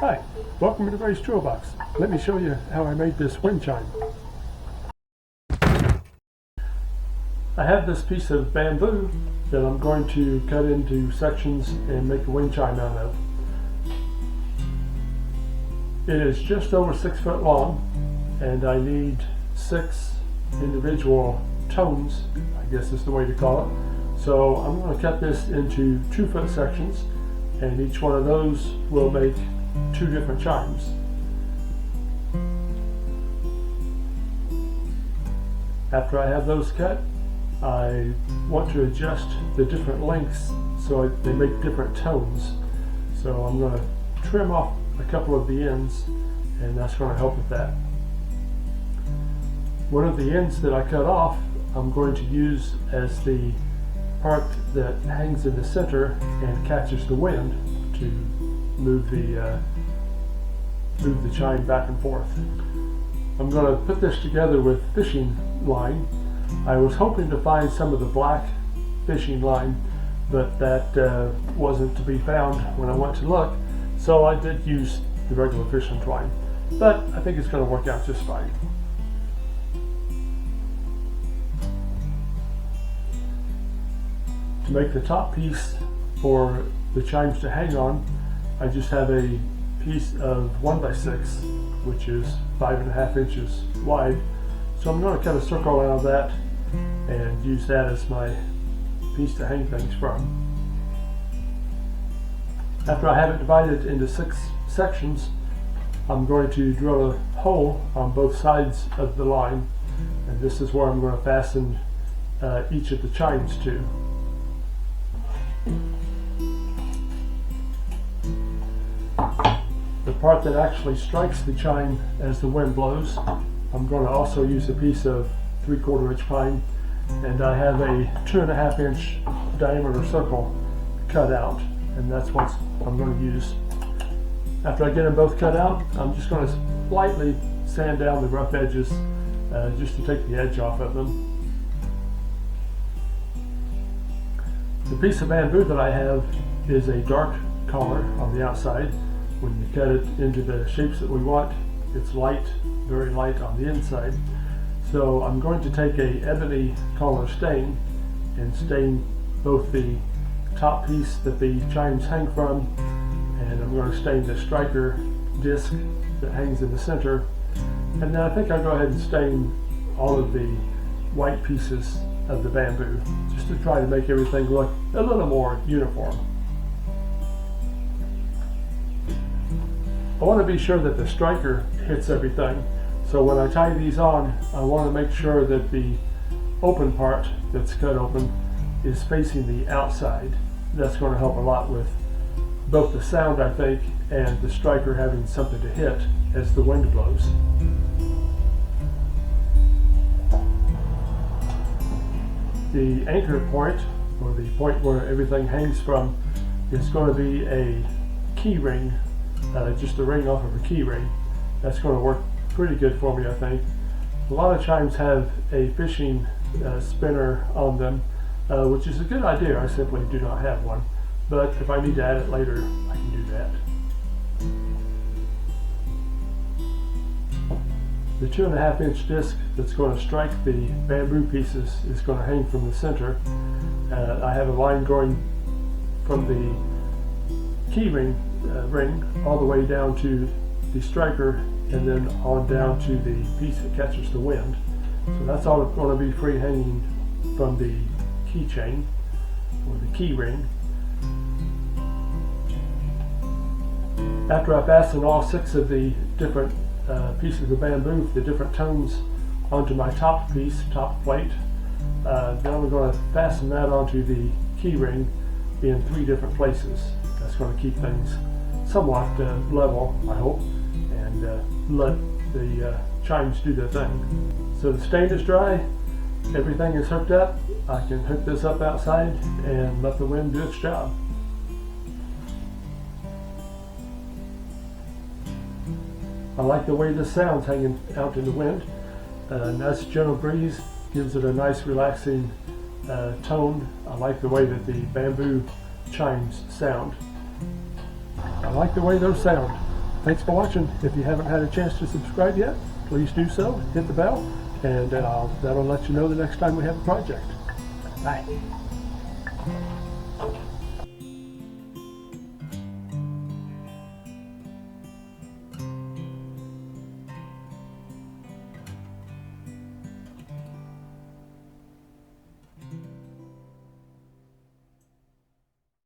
Hi, welcome to Ray's Toolbox. Let me show you how I made this wind chime. I have this piece of bamboo that I'm going to cut into sections and make a wind chime out of. It is just over 6 foot long and I need 6 individual tones, I guess is the way to call it. So I'm going to cut this into 2-foot sections, and each one of those will make 2 different chimes. After I have those cut, I want to adjust the different lengths so they make different tones. So I'm going to trim off a couple of the ends, and that's going to help with that. One of the ends that I cut off, I'm going to use as the part that hangs in the center and catches the wind to move the chime back and forth. I'm going to put this together with fishing line. I was hoping to find some of the black fishing line, but that wasn't to be found when I went to look, so I did use the regular fishing twine, but I think it's going to work out just fine. To make the top piece for the chimes to hang on, I just have a piece of 1x6, which is 5.5 inches wide. So I'm going to cut a circle out of that and use that as my piece to hang things from. After I have it divided into 6 sections, I'm going to drill a hole on both sides of the line, and this is where I'm going to fasten each of the chimes to. The part that actually strikes the chime as the wind blows, I'm going to also use a piece of 3/4 inch pine, and I have a 2.5 inch diameter circle cut out, and that's what I'm going to use. After I get them both cut out, I'm just going to lightly sand down the rough edges just to take the edge off of them. The piece of bamboo that I have is a dark color on the outside. When you cut it into the shapes that we want, it's light, very light on the inside. So I'm going to take a ebony color stain and stain both the top piece that the chimes hang from, and I'm going to stain the striker disc that hangs in the center. And then I think I'll go ahead and stain all of the white pieces of the bamboo, just to try to make everything look a little more uniform. I want to be sure that the striker hits everything, so when I tie these on, I want to make sure that the open part that's cut open is facing the outside. That's going to help a lot with both the sound, I think, and the striker having something to hit as the wind blows. The anchor point, or the point where everything hangs from, is going to be a key ring, just a ring off of a key ring. That's going to work pretty good for me, I think. A lot of chimes have a fishing spinner on them, which is a good idea. I simply do not have one, but if I need to add it later, I can do that. The 2.5 inch disc that's going to strike the bamboo pieces is going to hang from the center. I have a line going from the key ring all the way down to the striker, and then on down to the piece that catches the wind. So that's all going to be free hanging from the keychain or the key ring. After I fasten all 6 of the different pieces of bamboo, the different tones, onto my top piece, top plate, then I'm going to fasten that onto the key ring in 3 different places. That's going to keep things somewhat level, I hope, and let the chimes do their thing. So the stain is dry, everything is hooked up. I can hook this up outside and let the wind do its job. I like the way this sounds hanging out in the wind. Nice gentle breeze gives it a nice relaxing tone. I like the way that the bamboo chimes sound. I like the way those sound. Thanks for watching. If you haven't had a chance to subscribe yet, please do so. Hit the bell, and that'll let you know the next time we have a project. Bye.